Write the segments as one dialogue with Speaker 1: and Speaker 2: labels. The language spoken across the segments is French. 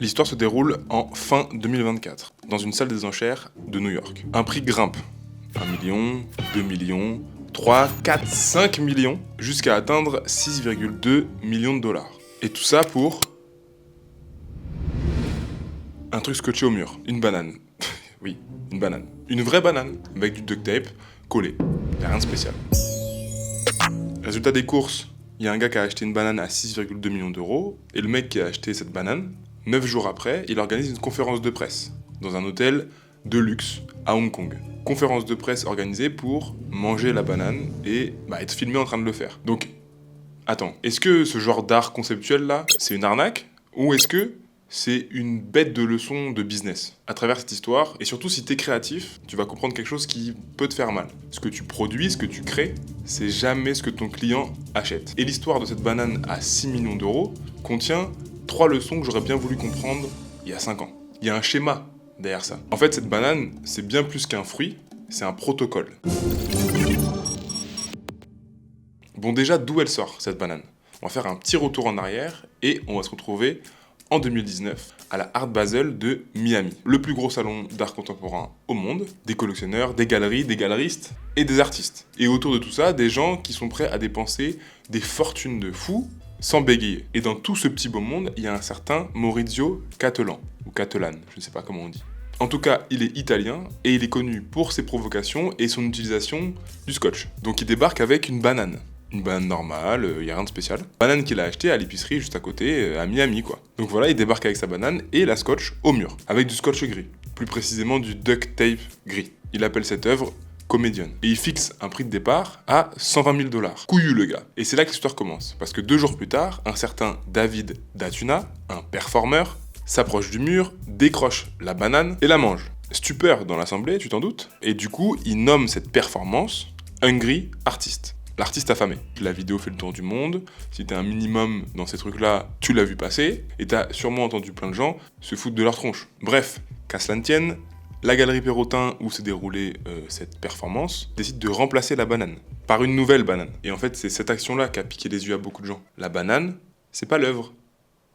Speaker 1: L'histoire se déroule en fin 2024, dans une salle des enchères de New York. Un prix grimpe. 1 million, 2 millions, 3, 4, 5 millions, jusqu'à atteindre 6,2 millions de dollars. Et tout ça pour un truc scotché au mur, une banane. Oui, une banane. Une vraie banane, avec du duct tape collé. Y'a rien de spécial. Résultat des courses, il y a un gars qui a acheté une banane à 6,2 millions d'euros, et le mec qui a acheté cette banane, 9 jours après, il organise une conférence de presse dans un hôtel de luxe à Hong Kong. Conférence de presse organisée pour manger la banane et être filmé en train de le faire. Donc, attends, est-ce que ce genre d'art conceptuel là, c'est une arnaque ou est-ce que c'est une bête de leçon de business à travers cette histoire? Et surtout, si t'es créatif, tu vas comprendre quelque chose qui peut te faire mal. Ce que tu produis, ce que tu crées, c'est jamais ce que ton client achète. Et l'histoire de cette banane à 6 millions d'euros contient 3 leçons que j'aurais bien voulu comprendre il y a 5 ans. Il y a un schéma derrière ça. En fait, cette banane, c'est bien plus qu'un fruit, c'est un protocole. Bon, déjà, d'où elle sort, cette banane? On va faire un petit retour en arrière et on va se retrouver en 2019 à la Art Basel de Miami. Le plus gros salon d'art contemporain au monde, des collectionneurs, des galeries, des galeristes et des artistes. Et autour de tout ça, des gens qui sont prêts à dépenser des fortunes de fous sans bégayer. Et dans tout ce petit beau monde, il y a un certain Maurizio Cattelan, ou Cattelan, je ne sais pas comment on dit. En tout cas, il est italien et il est connu pour ses provocations et son utilisation du scotch. Donc il débarque avec une banane. Une banane normale, il n'y a rien de spécial. Banane qu'il a achetée à l'épicerie juste à côté, à Miami quoi. Donc voilà, il débarque avec sa banane et la scotch au mur, avec du scotch gris. Plus précisément du duct tape gris. Il appelle cette œuvre Comedian. Et il fixe un prix de départ à 120 000 dollars. Couillu le gars. Et c'est là que l'histoire commence. Parce que 2 jours plus tard, un certain David Datuna, un performeur, s'approche du mur, décroche la banane et la mange. Stupeur dans l'assemblée, tu t'en doutes. Et du coup, il nomme cette performance Hungry Artist. L'artiste affamé. La vidéo fait le tour du monde. Si t'es un minimum dans ces trucs-là, tu l'as vu passer. Et t'as sûrement entendu plein de gens se foutre de leur tronche. Bref, qu'à cela ne tienne, la galerie Perrotin où s'est déroulée cette performance décide de remplacer la banane par une nouvelle banane. Et en fait, c'est cette action-là qui a piqué les yeux à beaucoup de gens. La banane, c'est pas l'œuvre.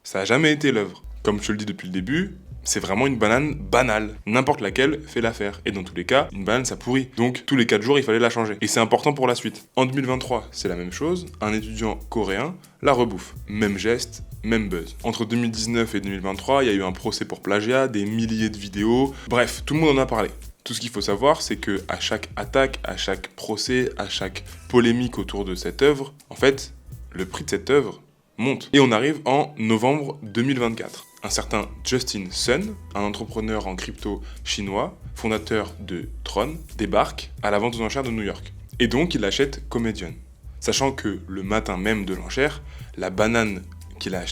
Speaker 1: Ça a jamais été l'œuvre. Comme je te le dis depuis le début, c'est vraiment une banane banale. N'importe laquelle fait l'affaire. Et dans tous les cas, une banane ça pourrit. Donc tous les 4 jours, il fallait la changer. Et c'est important pour la suite. En 2023, c'est la même chose. Un étudiant coréen la rebouffe. Même geste, même buzz. Entre 2019 et 2023, il y a eu un procès pour plagiat, des milliers de vidéos. Bref, tout le monde en a parlé. Tout ce qu'il faut savoir, c'est que à chaque attaque, à chaque procès, à chaque polémique autour de cette œuvre, en fait, le prix de cette œuvre monte. Et on arrive en novembre 2024. Un certain Justin Sun, un entrepreneur en crypto chinois, fondateur de Tron, débarque à la vente aux enchères de New York. Et donc il achète Comedian. Sachant que le matin même de l'enchère, la banane qu'il a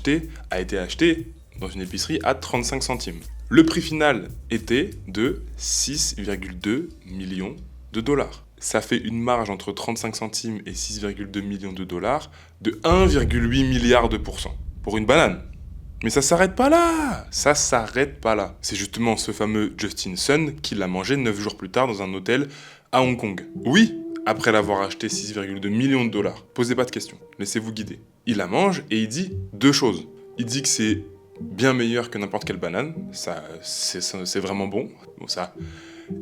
Speaker 1: été achetée dans une épicerie à 35 centimes. Le prix final était de 6,2 millions de dollars. Ça fait une marge entre 35 centimes et 6,2 millions de dollars de 1,8 milliard de pourcents pour une banane. Mais ça s'arrête pas là. Ça s'arrête pas là. C'est justement ce fameux Justin Sun qui l'a mangé 9 jours plus tard dans un hôtel à Hong Kong. Oui, après l'avoir acheté 6,2 millions de dollars. Posez pas de questions, laissez-vous guider. Il la mange et il dit 2 choses. Il dit que c'est bien meilleur que n'importe quelle banane. Ça, c'est vraiment bon. Bon, ça,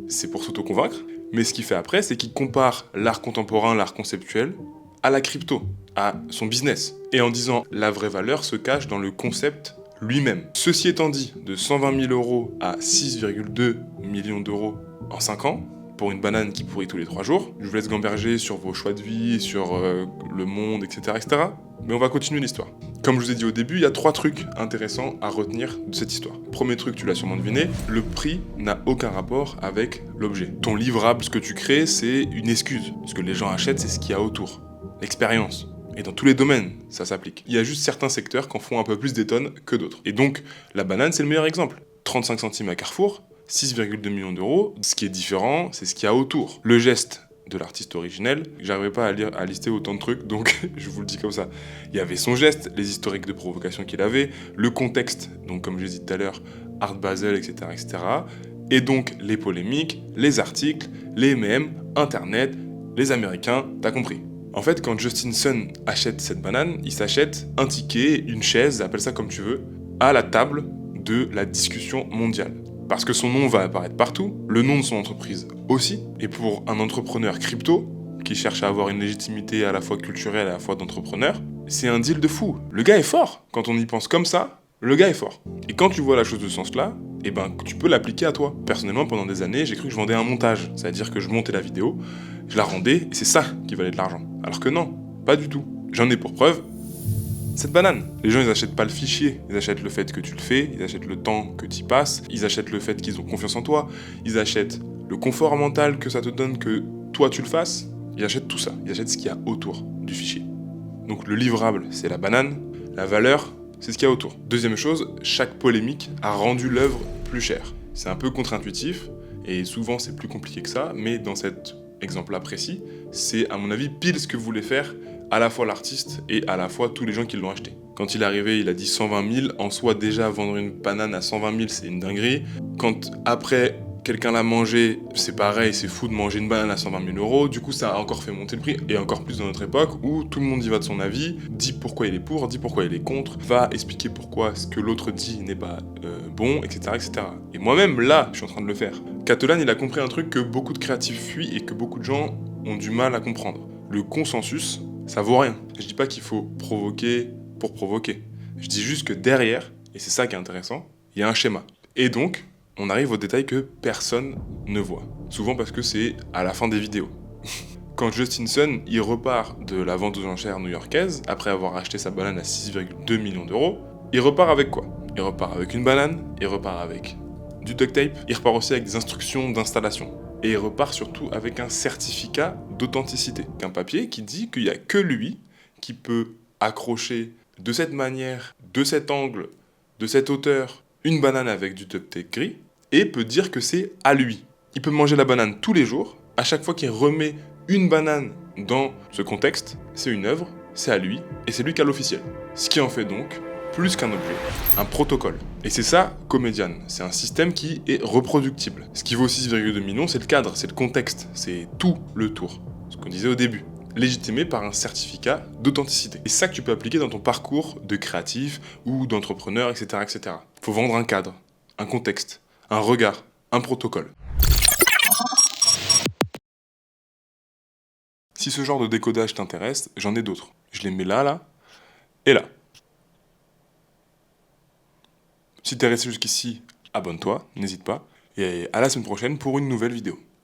Speaker 1: c'est pour s'auto-convaincre. Mais ce qu'il fait après, c'est qu'il compare l'art contemporain, l'art conceptuel, à la crypto, à son business. Et en disant, la vraie valeur se cache dans le concept lui-même. Ceci étant dit, de 120 000 euros à 6,2 millions d'euros en 5 ans, pour une banane qui pourrit tous les 3 jours, je vous laisse gamberger sur vos choix de vie, sur le monde, etc., etc. Mais on va continuer l'histoire. Comme je vous ai dit au début, il y a 3 trucs intéressants à retenir de cette histoire. Premier truc, tu l'as sûrement deviné, le prix n'a aucun rapport avec l'objet. Ton livrable, ce que tu crées, c'est une excuse. Ce que les gens achètent, c'est ce qu'il y a autour. L'expérience. Et dans tous les domaines, ça s'applique. Il y a juste certains secteurs qui en font un peu plus des tonnes que d'autres. Et donc, la banane, c'est le meilleur exemple. 35 centimes à Carrefour, 6,2 millions d'euros. Ce qui est différent, c'est ce qu'il y a autour. Le geste de l'artiste originel, j'arrivais pas à lister autant de trucs, donc je vous le dis comme ça. Il y avait son geste, les historiques de provocation qu'il avait, le contexte, donc comme je l'ai dit tout à l'heure, Art Basel, etc., etc. Et donc les polémiques, les articles, les mèmes, Internet, les Américains, t'as compris. En fait, quand Justin Sun achète cette banane, il s'achète un ticket, une chaise, appelle ça comme tu veux, à la table de la discussion mondiale. Parce que son nom va apparaître partout, le nom de son entreprise aussi, et pour un entrepreneur crypto, qui cherche à avoir une légitimité à la fois culturelle et à la fois d'entrepreneur, c'est un deal de fou. Le gars est fort. Quand on y pense comme ça, le gars est fort. Et quand tu vois la chose de ce sens-là, eh ben, tu peux l'appliquer à toi. Personnellement, pendant des années, j'ai cru que je vendais un montage. C'est-à-dire que je montais la vidéo, je la rendais, et c'est ça qui valait de l'argent. Alors que non, pas du tout. J'en ai pour preuve cette banane. Les gens, ils achètent pas le fichier, ils achètent le fait que tu le fais, ils achètent le temps que tu y passes, ils achètent le fait qu'ils ont confiance en toi, ils achètent le confort mental que ça te donne que toi tu le fasses, ils achètent tout ça, ils achètent ce qu'il y a autour du fichier. Donc le livrable, c'est la banane, la valeur, c'est ce qu'il y a autour. Deuxième chose, chaque polémique a rendu l'œuvre plus chère. C'est un peu contre-intuitif, et souvent c'est plus compliqué que ça, mais dans cet exemple-là précis, c'est à mon avis pile ce que voulait faire à la fois l'artiste et à la fois tous les gens qui l'ont acheté. Quand il est arrivé, il a dit 120 000. En soi, déjà, vendre une banane à 120 000, c'est une dinguerie. Quand après, quelqu'un l'a mangé, c'est pareil, c'est fou de manger une banane à 120 000 euros. Du coup, ça a encore fait monter le prix, et encore plus dans notre époque où tout le monde y va de son avis, dit pourquoi il est pour, dit pourquoi il est contre, va expliquer pourquoi ce que l'autre dit n'est pas bon, etc., etc. Et moi-même, là, je suis en train de le faire. Catalan, il a compris un truc que beaucoup de créatifs fuient et que beaucoup de gens ont du mal à comprendre. Le consensus, ça vaut rien. Je dis pas qu'il faut provoquer pour provoquer. Je dis juste que derrière, et c'est ça qui est intéressant, il y a un schéma. Et donc, on arrive aux détails que personne ne voit. Souvent parce que c'est à la fin des vidéos. Quand Justin Sun, il repart de la vente aux enchères new-yorkaise, après avoir acheté sa banane à 6,2 millions d'euros, il repart avec quoi? Il repart avec une banane, il repart avec du duct tape, il repart aussi avec des instructions d'installation. Et il repart surtout avec un certificat d'authenticité. Un papier qui dit qu'il n'y a que lui qui peut accrocher de cette manière, de cet angle, de cette hauteur, une banane avec du duct tape gris, et peut dire que c'est à lui. Il peut manger la banane tous les jours. À chaque fois qu'il remet une banane dans ce contexte, c'est une œuvre, c'est à lui, et c'est lui qui a l'officiel. Ce qui en fait donc plus qu'un objet, un protocole. Et c'est ça, Comedian. C'est un système qui est reproductible. Ce qui vaut 6,2 millions, c'est le cadre, c'est le contexte, c'est tout le tour. Ce qu'on disait au début. Légitimé par un certificat d'authenticité. Et c'est ça que tu peux appliquer dans ton parcours de créatif ou d'entrepreneur, etc., etc. Faut vendre un cadre, un contexte, un regard, un protocole. Si ce genre de décodage t'intéresse, j'en ai d'autres. Je les mets là, et là. Si t'es resté jusqu'ici, abonne-toi, n'hésite pas. Et à la semaine prochaine pour une nouvelle vidéo.